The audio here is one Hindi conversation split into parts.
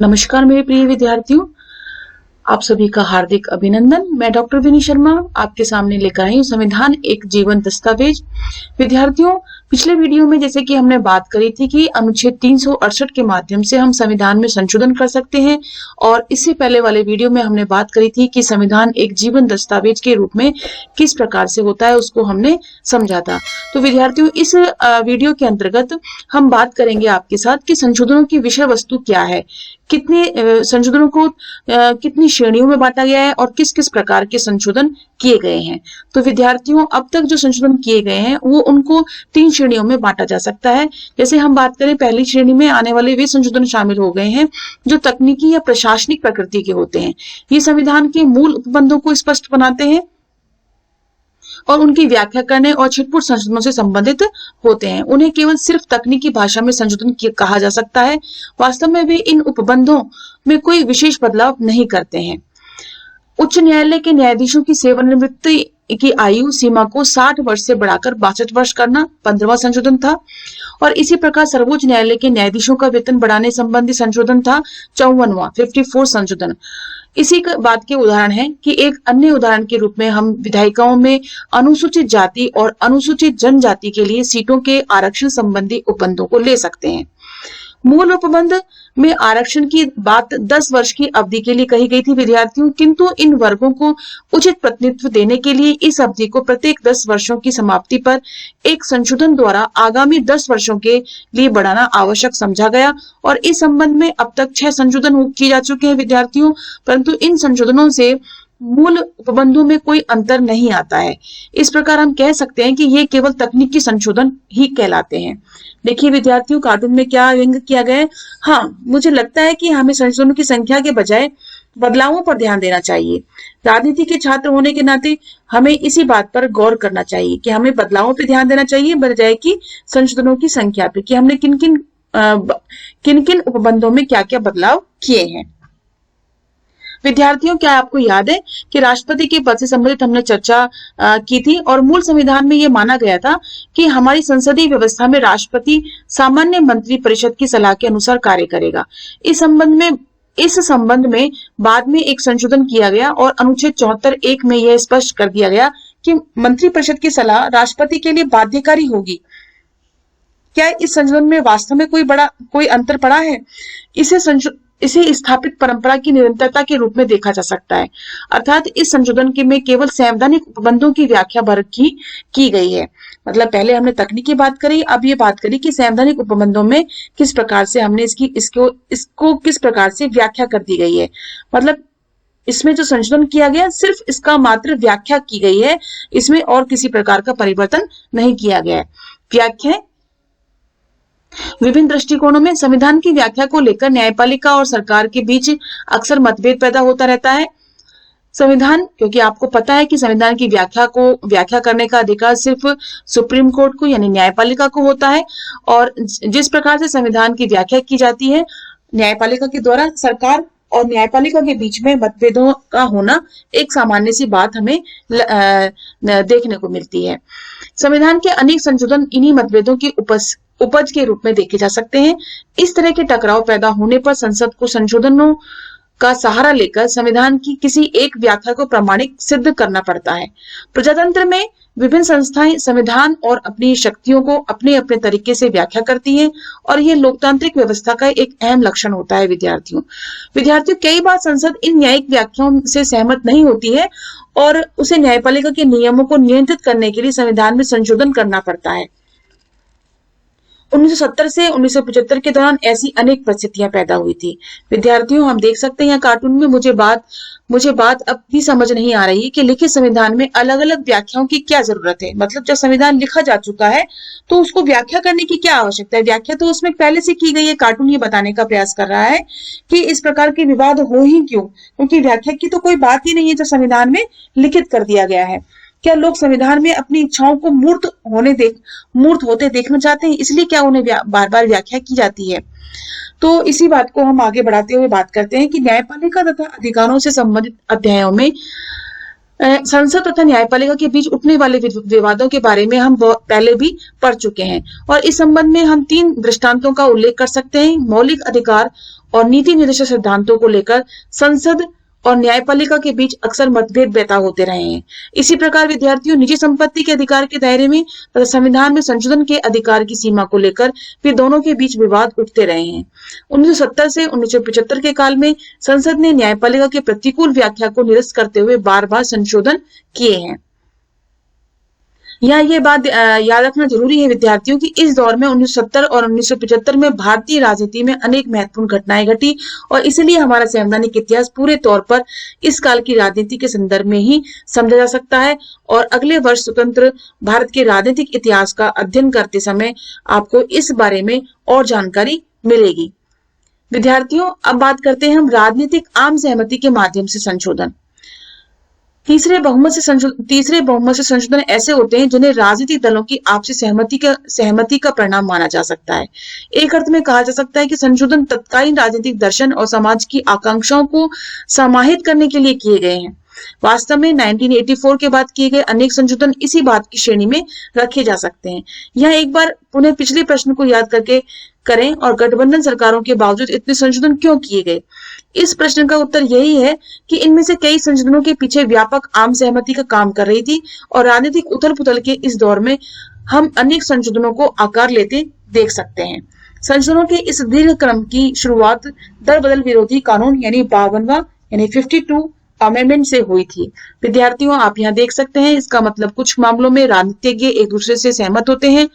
नमस्कार मेरे प्रिय विद्यार्थियों, आप सभी का हार्दिक अभिनंदन। मैं डॉक्टर विनी शर्मा आपके सामने लेकर आई हूँ संविधान एक जीवन दस्तावेज। विद्यार्थियों, पिछले वीडियो में जैसे कि हमने बात करी थी कि अनुच्छेद 368 के माध्यम से हम संविधान में संशोधन कर सकते हैं, और इससे पहले वाले वीडियो में हमने बात करी थी कि संविधान एक जीवन दस्तावेज के रूप में किस प्रकार से होता है, उसको हमने समझा था। तो विद्यार्थियों, इस वीडियो के अंतर्गत हम बात करेंगे आपके साथ कि संशोधनों की विषय वस्तु क्या है, कितने संशोधनों को कितनी श्रेणियों में बांटा गया है और किस किस प्रकार के संशोधन किए गए हैं। तो विद्यार्थियों, अब तक जो संशोधन किए गए हैं वो उनको 3 श्रेणियों में बांटा जा सकता है। जैसे हम बात करें, पहली श्रेणी में आने वाले वे संशोधन शामिल हो गए हैं जो तकनीकी या प्रशासनिक प्रकृति के होते हैं। ये संविधान के मूल उपबंधों को स्पष्ट बनाते हैं और उनकी व्याख्या करने और छिटपुट संशोधनों से संबंधित होते हैं। उन्हें केवल सिर्फ तकनीकी भाषा में संशोधन कहा जा सकता है। वास्तव में वे इन उपबंधों में कोई विशेष बदलाव नहीं करते हैं। उच्च न्यायालय के न्यायाधीशों की सेवानिवृत्ति की आयु सीमा को 60 वर्ष से बढ़ाकर 62 वर्ष करना 15वां संशोधन था, और इसी प्रकार सर्वोच्च न्यायालय के न्यायाधीशों का वेतन बढ़ाने संबंधी संशोधन था 54वां 54 संशोधन। इसी बात के उदाहरण है कि एक अन्य उदाहरण के रूप में हम विधायिकाओं में अनुसूचित जाति और अनुसूचित जनजाति के लिए सीटों के आरक्षण संबंधी उपबंधों को ले सकते हैं। मूल उपबंध में आरक्षण की बात 10 वर्ष की अवधि के लिए कही गई थी विद्यार्थियों, किंतु इन वर्गों को उचित प्रतिनिधित्व देने के लिए इस अवधि को प्रत्येक 10 वर्षों की समाप्ति पर एक संशोधन द्वारा आगामी 10 वर्षों के लिए बढ़ाना आवश्यक समझा गया। और इस संबंध में अब तक 6 संशोधन किए जा चुके हैं विद्यार्थियों, परंतु इन संशोधनों से मूल उपबंधों में कोई अंतर नहीं आता है। इस प्रकार हम कह सकते हैं कि ये केवल तकनीकी संशोधन ही कहलाते हैं। देखिए विद्यार्थियों, कार्टून में क्या व्यंग किया गया है। हाँ, मुझे लगता है कि हमें संशोधनों की संख्या के बजाय बदलावों पर ध्यान देना चाहिए। राजनीति के छात्र होने के नाते हमें इसी बात पर गौर करना चाहिए कि हमें बदलावों पर ध्यान देना चाहिए बजाय कि संशोधनों की संख्या पे, कि हमने किन किन उपबंधों में क्या क्या बदलाव किए हैं। विद्यार्थियों, क्या आपको याद है कि राष्ट्रपति के पद से संबंधित हमने चर्चा की थी, और मूल संविधान में यह माना गया था कि हमारी संसदीय व्यवस्था में राष्ट्रपति सामान्य मंत्री परिषद की सलाह के अनुसार कार्य करेगा। इस संबंध में बाद में एक संशोधन किया गया और अनुच्छेद 74(1) में यह स्पष्ट कर दिया गया कि मंत्री परिषद की सलाह राष्ट्रपति के लिए बाध्यकारी होगी। क्या इस संशोधन में वास्तव में कोई अंतर पड़ा है? इसे स्थापित परंपरा की निरंतरता के रूप में देखा जा सकता है। अर्थात इस संशोधन के में केवल संवैधानिक उपबंधों की व्याख्या भर की गई है। मतलब पहले हमने तकनीकी बात करी, अब ये बात करी कि संवैधानिक उपबंधों में किस प्रकार से हमने इसको किस प्रकार से व्याख्या कर दी गई है। मतलब इसमें जो संशोधन किया गया सिर्फ इसका मात्र व्याख्या की गई है, इसमें और किसी प्रकार का परिवर्तन नहीं किया गया है। व्याख्या विभिन्न दृष्टिकोणों में संविधान की व्याख्या को लेकर न्यायपालिका और सरकार के बीच अक्सर मतभेद पैदा होता रहता है। संविधान, क्योंकि आपको पता है कि संविधान की व्याख्या करने का अधिकार सिर्फ सुप्रीम कोर्ट को यानी न्यायपालिका को होता है, और जिस प्रकार से संविधान की व्याख्या की जाती है न्यायपालिका के द्वारा, सरकार और न्यायपालिका के बीच में मतभेदों का होना एक सामान्य सी बात हमें देखने को मिलती है। संविधान के अनेक संशोधन इन्हीं मतभेदों की उपज के रूप में देखे जा सकते हैं। इस तरह के टकराव पैदा होने पर संसद को संशोधनों का सहारा लेकर संविधान की किसी एक व्याख्या को प्रमाणिक सिद्ध करना पड़ता है। प्रजातंत्र में विभिन्न संस्थाएं संविधान और अपनी शक्तियों को अपने अपने तरीके से व्याख्या करती हैं, और यह लोकतांत्रिक व्यवस्था का एक अहम लक्षण होता है। विद्यार्थियों, कई बार संसद इन न्यायिक व्याख्याओं से सहमत नहीं होती है और उसे न्यायपालिका के नियमों को नियंत्रित करने के लिए संविधान में संशोधन करना पड़ता है। 1970 से 1975 के दौरान ऐसी अनेक परिस्थितियां पैदा हुई थी। विद्यार्थियों, हम देख सकते हैं कार्टून में, मुझे बात अब भी समझ नहीं आ रही है कि लिखित संविधान में अलग अलग व्याख्याओं की क्या जरूरत है। मतलब जब संविधान लिखा जा चुका है तो उसको व्याख्या करने की क्या आवश्यकता है? व्याख्या तो उसमें पहले से की गई है। कार्टून ये बताने का प्रयास कर रहा है कि इस प्रकार के विवाद हो ही क्यों, क्योंकि व्याख्या की तो कोई बात ही नहीं है जो संविधान में लिखित कर दिया गया है। क्या लोग संविधान में अपनी इच्छाओं को मूर्त होते देखना चाहते हैं, इसलिए क्या उन्हें बार बार व्याख्या की जाती है? तो इसी बात को हम आगे बढ़ाते हुए बात करते हैं कि न्यायपालिका तथा अधिकारों से संबंधित अध्यायों में संसद तथा न्यायपालिका के बीच उठने वाले विवादों के बारे में हम पहले भी पढ़ चुके हैं और इस संबंध में हम 3 दृष्टांतों का उल्लेख कर सकते हैं। मौलिक अधिकार और नीति निर्देशक सिद्धांतों को लेकर संसद और न्यायपालिका के बीच अक्सर मतभेद पैदा होते रहे हैं। इसी प्रकार विद्यार्थियों निजी संपत्ति के अधिकार के दायरे में तथा संविधान में संशोधन के अधिकार की सीमा को लेकर भी दोनों के बीच विवाद उठते रहे हैं। 1970 से 1975 के काल में संसद ने न्यायपालिका के प्रतिकूल व्याख्या को निरस्त करते हुए बार बार संशोधन किए हैं। यहाँ ये बात याद रखना जरूरी है विद्यार्थियों की इस दौर में 1970 और 1975 में भारतीय राजनीति में अनेक महत्वपूर्ण घटनाएं घटी और इसलिए हमारा संवैधानिक इतिहास पूरे तौर पर इस काल की राजनीति के संदर्भ में ही समझा जा सकता है। और अगले वर्ष स्वतंत्र भारत के राजनीतिक इतिहास का अध्ययन करते समय आपको इस बारे में और जानकारी मिलेगी। विद्यार्थियों अब बात करते हैं हम राजनीतिक आम सहमति के माध्यम से संशोधन। तीसरे बहुमत से संशोधन ऐसे होते हैं जिन्हें राजनीतिक दलों की आपसी सहमति का परिणाम माना जा सकता है। एक अर्थ में कहा जा सकता है कि संशोधन तत्कालीन राजनीतिक दर्शन और समाज की आकांक्षाओं को समाहित करने के लिए किए गए हैं। वास्तव में 1984 के बाद किए गए अनेक संशोधन इसी बात की श्रेणी में रखे जा सकते हैं। यहाँ एक बार पुनः पिछले प्रश्न को याद करके करें और गठबंधन सरकारों के बावजूद इतने संशोधन क्यों किए गए। इस प्रश्न का उत्तर यही है कि इनमें से कई संशोधनों के पीछे व्यापक आम सहमति का काम कर रही थी और राजनीतिक उथल पुथल के इस दौर में हम अनेक संशोधनों को आकार लेते देख सकते हैं। संशोधनों के इस दीर्घ क्रम की शुरुआत दल बदल विरोधी कानून यानी 52वां यानी 52 अमेंडमेंट से हुई थी। विद्यार्थियों आप यहाँ देख सकते हैं इसका मतलब कुछ मामलों में राजनीतिज्ञ एक दूसरे से सहमत होते हैं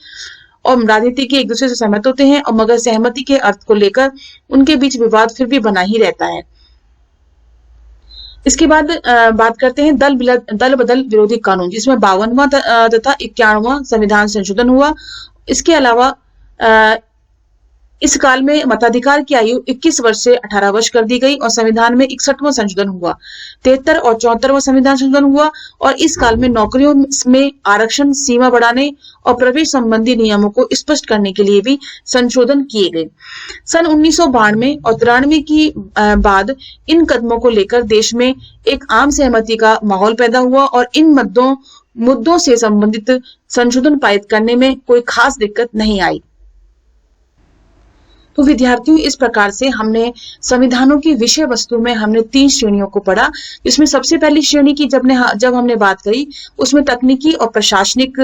और राजनीतिज्ञ एक दूसरे से सहमत होते हैं और मगर सहमति के अर्थ को लेकर उनके बीच विवाद फिर भी बना ही रहता है। इसके बाद बात करते हैं दल बदल विरोधी कानून जिसमें 52वां तथा 91वां संविधान संशोधन हुआ। इसके अलावा इस काल में मताधिकार की आयु 21 वर्ष से 18 वर्ष कर दी गई और संविधान में 61वां संशोधन हुआ। 73 और 74वां संविधान संशोधन हुआ और इस काल में नौकरियों में आरक्षण सीमा बढ़ाने और प्रवेश संबंधी नियमों को स्पष्ट करने के लिए भी संशोधन किए गए। सन 1992 और 93 की बाद इन कदमों को लेकर देश में एक आम सहमति का माहौल पैदा हुआ और इन मुद्दों से संबंधित संशोधन पारित करने में कोई खास दिक्कत नहीं आई। तो विद्यार्थियों इस प्रकार से हमने संविधानों की विषय वस्तु में हमने 3 श्रेणियों को पढ़ा। इसमें सबसे पहली श्रेणी की जब हमने बात करी उसमें तकनीकी और प्रशासनिक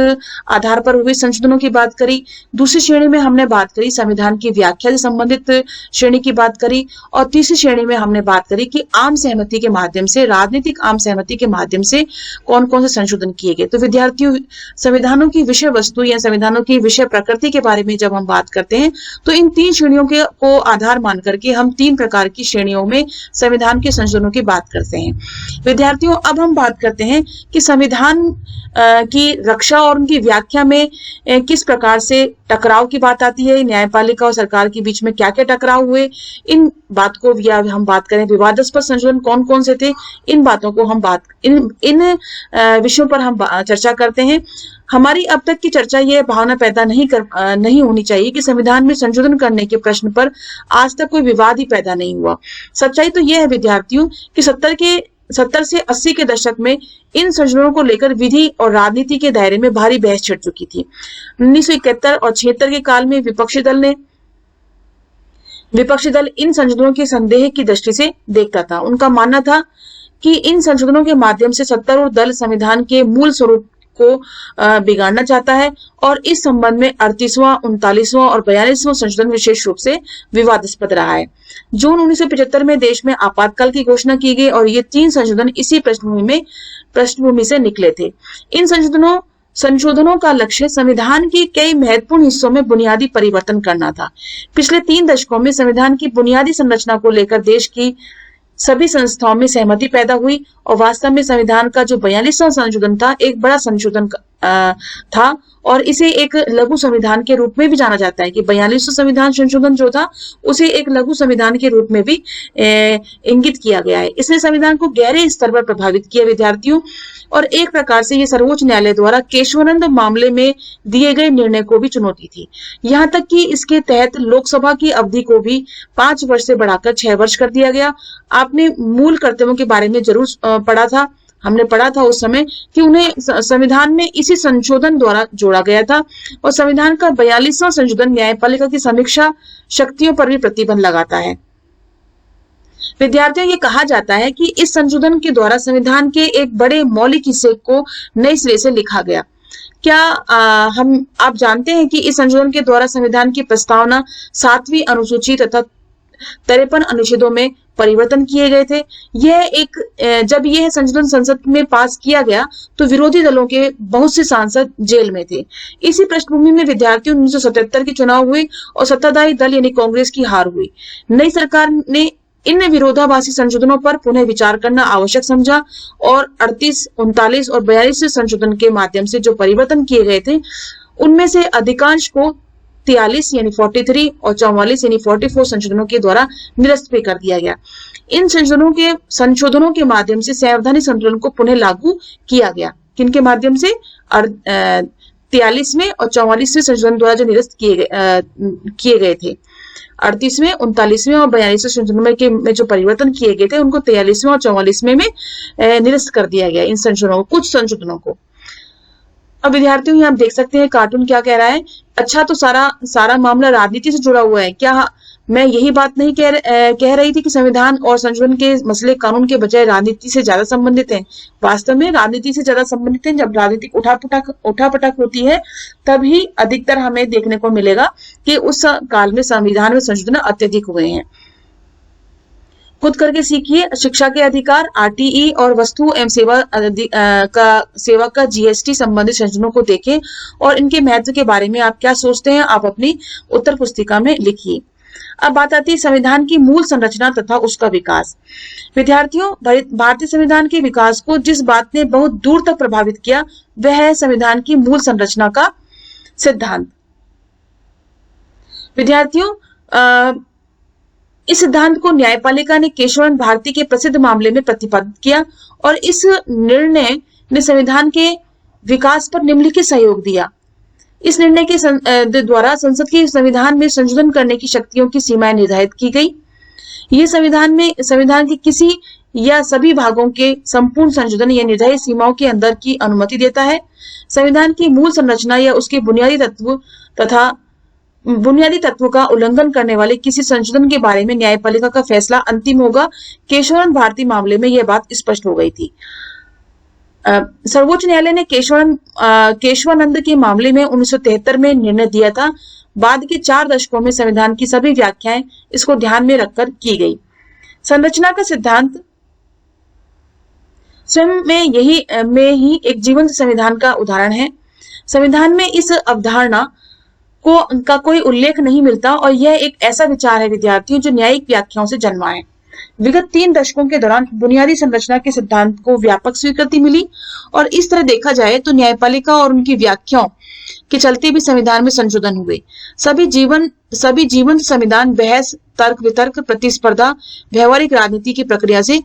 आधार पर हुए संशोधनों की बात करी। दूसरी श्रेणी में हमने बात करी संविधान की व्याख्या से संबंधित श्रेणी की बात करी और तीसरी श्रेणी में हमने बात करी कि आम सहमति के माध्यम से राजनीतिक आम सहमति के माध्यम से कौन कौन से संशोधन किए गए। तो विद्यार्थियों संविधानों की विषय वस्तु या संविधानों की विषय प्रकृति के बारे में जब हम बात करते हैं तो इन 3 श्रेणियों को आधार मान करके हम 3 प्रकार की श्रेणियों में संविधान के संशोधनों की बात करते हैं। विद्यार्थियों अब हम बात करते हैं कि संविधान की रक्षा और उनकी व्याख्या में किस प्रकार से टकराव की बात आती है। न्यायपालिका और सरकार के बीच में क्या क्या टकराव हुए, इन बात को या हम बात करें विवादास्पद संशोधन कौन कौन से थे, इन बातों को हम इन विषयों पर हम चर्चा करते हैं। हमारी अब तक की चर्चा ये भावना पैदा नहीं होनी चाहिए कि संविधान में संशोधन करने के प्रश्न पर आज तक कोई विवाद ही पैदा नहीं हुआ। सच्चाई तो यह है विद्यार्थियों कि 70 से 80 के दशक में इन संशोधनों को लेकर विधि और राजनीति के दायरे में भारी बहस छिड़ चुकी थी। 1971 और 76 के काल में विपक्षी दल इन संशोधनों के संदेह की दृष्टि से देखता था। उनका मानना था कि इन संशोधनों के माध्यम से सत्तारूढ़ दल संविधान के मूल स्वरूप को बिगाड़ना चाहता है और इस संबंध में 38वां, 39वां और 42वां संशोधन विशेष रूप से विवादास्पद रहा है। जून 1975 में देश में आपातकाल की घोषणा की गई और ये 3 संशोधन इसी पृष्ठभूमि से निकले थे। इन संशोधनों का लक्ष्य संविधान के कई महत्वपूर्ण हिस्सों में बुनियादी परिवर्तन करना था। पिछले 3 दशकों में संविधान की बुनियादी संरचना को लेकर देश की सभी संस्थाओं में सहमति पैदा हुई और वास्तव में संविधान का जो 42वां संशोधन था एक बड़ा संशोधन था और इसे एक लघु संविधान के रूप में भी जाना जाता है कि 42वां संविधान संशोधन जो था उसे एक लघु संविधान के रूप में भी इंगित किया गया है। इसने संविधान को गहरे स्तर पर प्रभावित किया विद्यार्थियों और एक प्रकार से ये सर्वोच्च न्यायालय द्वारा केशवानंद मामले में दिए गए निर्णय को भी चुनौती थी। यहाँ तक कि इसके तहत लोकसभा की अवधि को भी 5 वर्ष से बढ़ाकर 6 वर्ष कर दिया गया। आपने मूल कर्तव्यों के बारे में जरूर पढ़ा था हमने पढ़ा था उस समय कि उन्हें संविधान में इसी संशोधन द्वारा जोड़ा गया था। और संविधान का 42वां संशोधन न्यायपालिका की समीक्षा शक्तियों पर भी प्रतिबंध लगाता है। विद्यार्थियों, ये कहा जाता है कि इस संशोधन के द्वारा संविधान के एक बड़े मौलिक हिस्से को नए सिरे से लिखा गया। क्या आप जानते हैं कि इस संशोधन के द्वारा संविधान की प्रस्तावना 7वीं अनुसूची तथा 53 अनुच्छेदों में परिवर्तन किए गए थे। जब यह संशोधन संसद में पास किया गया तो विरोधी दलों के बहुत से सांसद जेल में थे। इसी पृष्ठभूमि में विद्यार्थियों 1977 के चुनाव हुए और सत्ताधारी दल यानी कांग्रेस की हार हुई। नई सरकार ने इन विरोधाभासी संशोधनों पर पुनः विचार करना आवश्यक समझा और 38, 39 और 42 संशोधन के माध्यम से जो परिवर्तन किए गए थे उनमें से अधिकांश को 43 यानी 43 और 44 यानी 44 संशोधनों के द्वारा निरस्त भी कर दिया गया। इन संशोधनों के माध्यम से संवैधानिक संतुलन को पुनः लागू किया गया। किनके माध्यम से? 43वें और 44वें संशोधन द्वारा जो निरस्त किए गए थे। 38वें, 39वें और 42वें संशोधन में जो परिवर्तन किए गए थे उनको 43वें और 44वें में निरस्त कर दिया गया। इन संशोधनों को, कुछ संशोधनों को। अब विद्यार्थियों, यहाँ आप देख सकते हैं कार्टून क्या कह रहा है। अच्छा, तो सारा मामला राजनीति से जुड़ा हुआ है क्या? मैं यही बात नहीं कह रही थी कि संविधान और संशोधन के मसले कानून के बजाय राजनीति से ज्यादा संबंधित हैं। वास्तव में राजनीति से ज्यादा संबंधित हैं। जब राजनीतिक उठापटक होती है तभी अधिकतर हमें देखने को मिलेगा कि उस काल में संविधान में संशोधन अत्यधिक हुए हैं। खुद करके सीखिए। शिक्षा के अधिकार, आरटीई और वस्तु एवं सेवा का जीएसटी संबंधित संशोधनों को देखें और इनके महत्व के बारे में आप क्या सोचते हैं, आप अपनी उत्तर पुस्तिका में लिखिए। अब बात आती है संविधान की मूल संरचना तथा उसका विकास। विद्यार्थियों, भारतीय संविधान के विकास को जिस बात ने बहुत दूर तक प्रभावित किया वह है संविधान की मूल संरचना का सिद्धांत। विद्यार्थियों, इस सिद्धांत को न्यायपालिका ने केशवानंद भारती के प्रसिद्ध मामले में प्रतिपादित किया और इस निर्णय ने संविधान के विकास पर निम्नलिखित सहयोग दिया। इस निर्णय के द्वारा संसद के संविधान में संशोधन करने की शक्तियों की सीमाएं निर्धारित की गई। यह संविधान के किसी या सभी भागों के संपूर्ण संशोधन या निर्धारित सीमाओं के अंदर की अनुमति देता है। संविधान की मूल संरचना या उसके बुनियादी तत्वों का उल्लंघन करने वाले किसी संशोधन के बारे में न्यायपालिका का फैसला अंतिम होगा। केशवानंद भारती मामले में यह बात स्पष्ट हो गई थी। सर्वोच्च न्यायालय ने केशवानंद के मामले में 1973 में निर्णय दिया था। बाद के 4 दशकों में संविधान की सभी व्याख्याएं इसको ध्यान में रखकर की गई। संरचना का सिद्धांत स्वयं में ही एक जीवंत संविधान का उदाहरण है। संविधान में इस अवधारणा का कोई उल्लेख नहीं मिलता और यह एक ऐसा विचार है विद्यार्थियों जो न्यायिक व्याख्याओं से जन्मा है। विगत 3 दशकों के दौरान बुनियादी संरचना के सिद्धांत को व्यापक स्वीकृति मिली और इस तरह देखा जाए तो न्यायपालिका और उनकी व्याख्याओं के चलते भी संविधान में संशोधन हुए। सभी जीवंत संविधान बहस, तर्क वितर्क, प्रतिस्पर्धा, व्यवहारिक राजनीति की प्रक्रिया से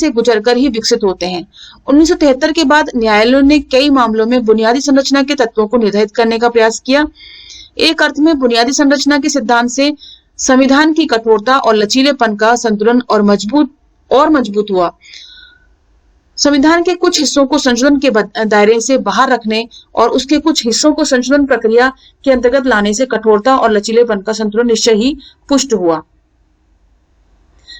गुजरकर ही विकसित होते हैं। 1973 के बाद न्यायालयों ने कई मामलों में बुनियादी संरचना के तत्वों को निर्धारित करने का प्रयास किया। एक अर्थ में बुनियादी संरचना के सिद्धांत से संविधान की कठोरता और लचीलेपन का संतुलन और मजबूत हुआ। संविधान के कुछ हिस्सों को संशोधन के दायरे से बाहर रखने और उसके कुछ हिस्सों को संशोधन प्रक्रिया के अंतर्गत लाने से कठोरता और लचीलेपन का संतुलन निश्चय ही पुष्ट हुआ।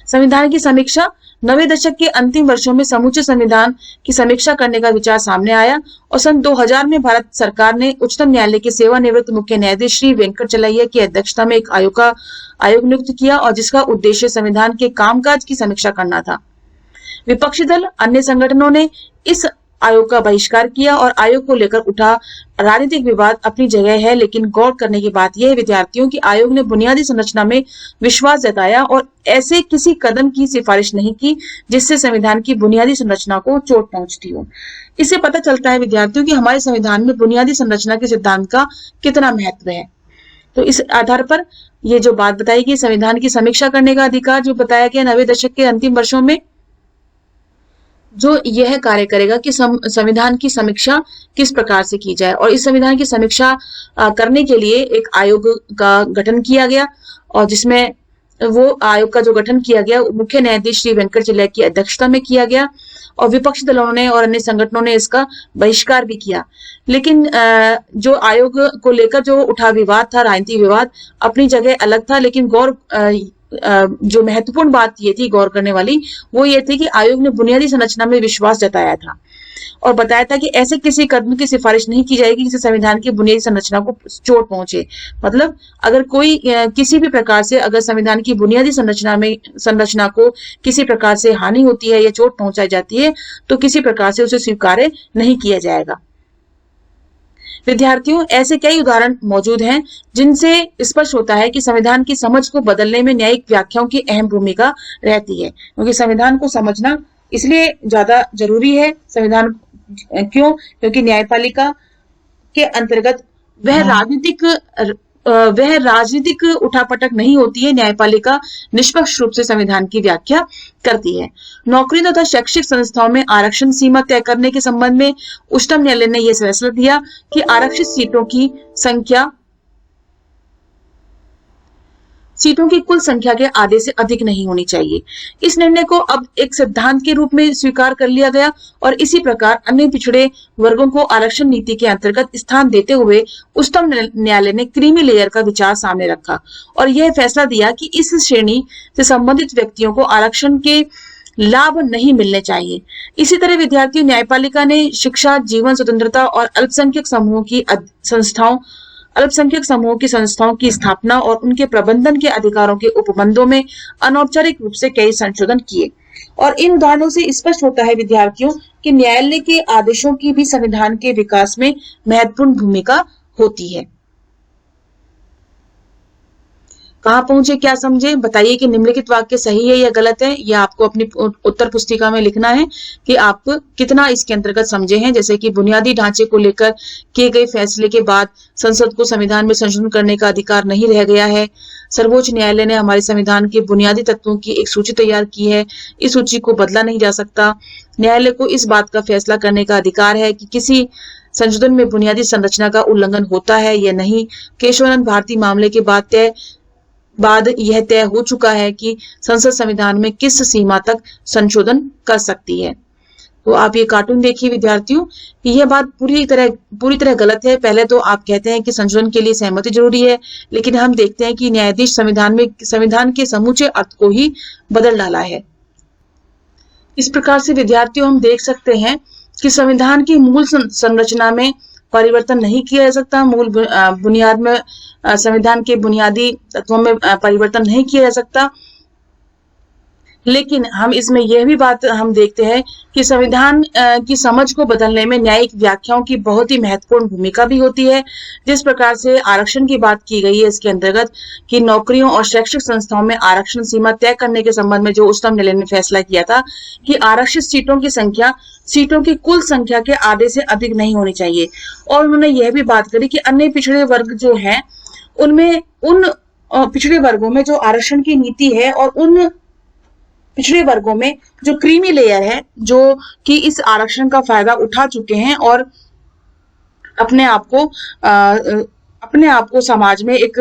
संविधान की समीक्षा। 90 दशक के अंतिम वर्षों में समूचे संविधान की समीक्षा करने का विचार सामने आया और सन 2000 में भारत सरकार ने उच्चतम न्यायालय के सेवानिवृत्त मुख्य न्यायाधीश श्री वेंकटचलैया की अध्यक्षता में एक आयोग नियुक्त किया और जिसका उद्देश्य संविधान के कामकाज की समीक्षा करना था। विपक्षी दल, अन्य संगठनों ने इस आयोग का बहिष्कार किया और आयोग को लेकर उठा राजनीतिक विवाद अपनी जगह है, लेकिन गौर करने की बात यह है विद्यार्थियों की आयोग ने बुनियादी संरचना में विश्वास जताया और ऐसे किसी कदम की सिफारिश नहीं की जिससे संविधान की बुनियादी संरचना को चोट पहुंचती हो। इससे पता चलता है विद्यार्थियों की हमारे संविधान में बुनियादी संरचना के सिद्धांत का कितना महत्व है। तो इस आधार पर ये जो बात बताई गई संविधान की समीक्षा करने का अधिकार जो बताया गया 90 दशक के अंतिम वर्षों में जो यह कार्य करेगा कि संविधान की समीक्षा किस प्रकार से की जाए और इस संविधान की समीक्षा करने के लिए एक आयोग का गठन किया गया और जिसमें वो आयोग का जो गठन किया गया मुख्य न्यायाधीश श्री वेंकटचलैया की अध्यक्षता में किया गया और विपक्षी दलों ने और अन्य संगठनों ने इसका बहिष्कार भी किया। लेकिन जो आयोग को लेकर जो उठा विवाद था, राजनीतिक विवाद, अपनी जगह अलग था, लेकिन जो महत्वपूर्ण बात ये थी गौर करने वाली, वो ये थी कि आयोग ने बुनियादी संरचना में विश्वास जताया था और बताया था कि ऐसे किसी कदम की सिफारिश नहीं की जाएगी जिससे संविधान की बुनियादी संरचना को चोट पहुंचे। मतलब अगर कोई किसी भी प्रकार से अगर संविधान की बुनियादी संरचना को किसी प्रकार से हानि होती है या चोट पहुंचाई जाती है तो किसी प्रकार से उसे स्वीकार्य नहीं किया जाएगा। विद्यार्थियों, ऐसे कई उदाहरण मौजूद हैं जिनसे स्पष्ट होता है कि संविधान की समझ को बदलने में न्यायिक व्याख्याओं की अहम भूमिका रहती है, क्योंकि संविधान को समझना इसलिए ज्यादा जरूरी है। संविधान क्यों? क्योंकि न्यायपालिका के अंतर्गत वह राजनीतिक उठापटक नहीं होती है। न्यायपालिका निष्पक्ष रूप से संविधान की व्याख्या करती है। नौकरी तथा शैक्षिक संस्थाओं में आरक्षण सीमा तय करने के संबंध में उच्चतम न्यायालय ने यह फैसला दिया कि आरक्षित सीटों की कुल संख्या के आधे से अधिक नहीं होनी चाहिए। इस निर्णय को अब एक सिद्धांत के रूप में स्वीकार कर लिया गया और इसी प्रकार अन्य पिछड़े वर्गों को आरक्षण नीति के अंतर्गत स्थान देते हुए उच्चतम न्यायालय ने क्रीमी लेयर का विचार सामने रखा और यह फैसला दिया कि इस श्रेणी से संबंधित व्यक्तियों को आरक्षण के लाभ नहीं मिलने चाहिए। इसी तरह विद्यार्थी न्यायपालिका ने शिक्षा, जीवन स्वतंत्रता और अल्पसंख्यक समूहों की संस्थाओं की स्थापना और उनके प्रबंधन के अधिकारों के उपबंधों में अनौपचारिक रूप से कई संशोधन किए। और इन उदाहरणों से स्पष्ट होता है विद्यार्थियों कि न्यायालय के आदेशों की भी संविधान के विकास में महत्वपूर्ण भूमिका होती है। कहाँ पहुंचे, क्या समझे? बताइए कि निम्नलिखित वाक्य सही है या गलत है। यह आपको अपनी उत्तर पुस्तिका में लिखना है कि आप कितना इसके अंतर्गत समझे हैं। जैसे कि बुनियादी ढांचे को लेकर किए गए फैसले के बाद संसद को संविधान में संशोधन करने का अधिकार नहीं रह गया है। सर्वोच्च न्यायालय ने हमारे संविधान के बुनियादी तत्वों की एक सूची तैयार की है, इस सूची को बदला नहीं जा सकता। न्यायालय को इस बात का फैसला करने का अधिकार है कि किसी संशोधन में बुनियादी संरचना का उल्लंघन होता है या नहीं। केशवानंद भारती मामले के बाद यह तय हो चुका है कि संसद संविधान में किस सीमा तक संशोधन कर सकती है। तो आप ये कार्टून देखिए विद्यार्थियों, यह बात पूरी तरह गलत है। पहले तो आप कहते हैं कि संशोधन के लिए सहमति जरूरी है, लेकिन हम देखते हैं कि न्यायाधीश संविधान के समूचे अर्थ को ही बदल डाला है। इस प्रकार से विद्यार्थियों हम देख सकते हैं कि संविधान की मूल संरचना में परिवर्तन नहीं किया जा सकता। मूल बुनियाद में संविधान के बुनियादी तत्वों में परिवर्तन नहीं किया जा सकता। लेकिन हम इसमें यह भी बात हम देखते हैं कि संविधान की समझ को बदलने में न्यायिक व्याख्याओं की बहुत ही महत्वपूर्ण भूमिका भी होती है। जिस प्रकार से आरक्षण की बात की गई है इसके अंतर्गत कि नौकरियों और शैक्षिक संस्थाओं में आरक्षण सीमा तय करने के संबंध में जो उच्चतम न्यायालय ने फैसला किया था कि आरक्षित सीटों की संख्या सीटों की कुल संख्या के आधे से अधिक नहीं होनी चाहिए। और उन्होंने यह भी बात करी कि अन्य पिछड़े वर्ग जो हैं उनमें उन पिछड़े वर्गों में जो आरक्षण की नीति है और उन पिछड़े वर्गों में जो क्रीमी लेयर है जो कि इस आरक्षण का फायदा उठा चुके हैं और अपने आप को समाज में एक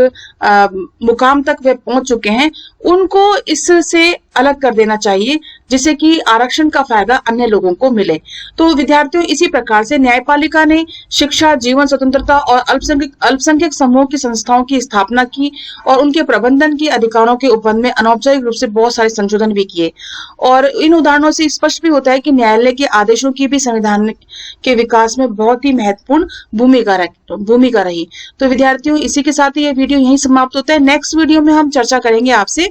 मुकाम तक वे पहुंच चुके हैं, उनको इससे अलग कर देना चाहिए जिससे कि आरक्षण का फायदा अन्य लोगों को मिले। तो विद्यार्थियों, इसी प्रकार से न्यायपालिका ने शिक्षा, जीवन स्वतंत्रता और अल्पसंख्यक समूहों की संस्थाओं की स्थापना की और उनके प्रबंधन के अधिकारों के उपबंध में अनौपचारिक रूप से बहुत सारे संशोधन भी किए। और इन उदाहरणों से स्पष्ट भी होता है कि न्यायालय के आदेशों की भी संविधान के विकास में बहुत ही महत्वपूर्ण भूमिका रही। तो विद्यार्थियों, इसी के साथ ही यह वीडियो यहीं समाप्त होता है। नेक्स्ट वीडियो में हम चर्चा करेंगे आपसे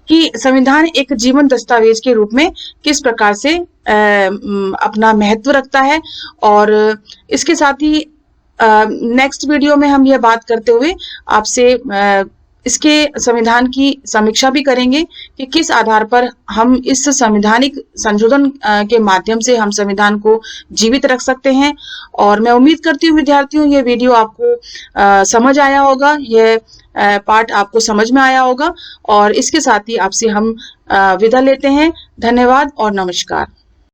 कि संविधान एक जीवन दस्तावेज के रूप में किस प्रकार से अपना महत्व रखता है। और इसके साथ ही नेक्स्ट वीडियो में हम यह बात करते हुए आपसे इसके संविधान की समीक्षा भी करेंगे कि किस आधार पर हम इस संवैधानिक संशोधन के माध्यम से हम संविधान को जीवित रख सकते हैं। और मैं उम्मीद करती हूँ विद्यार्थियों ये वीडियो आपको समझ आया होगा, यह पार्ट आपको समझ में आया होगा। और इसके साथ ही आपसे हम विदा लेते हैं। धन्यवाद और नमस्कार।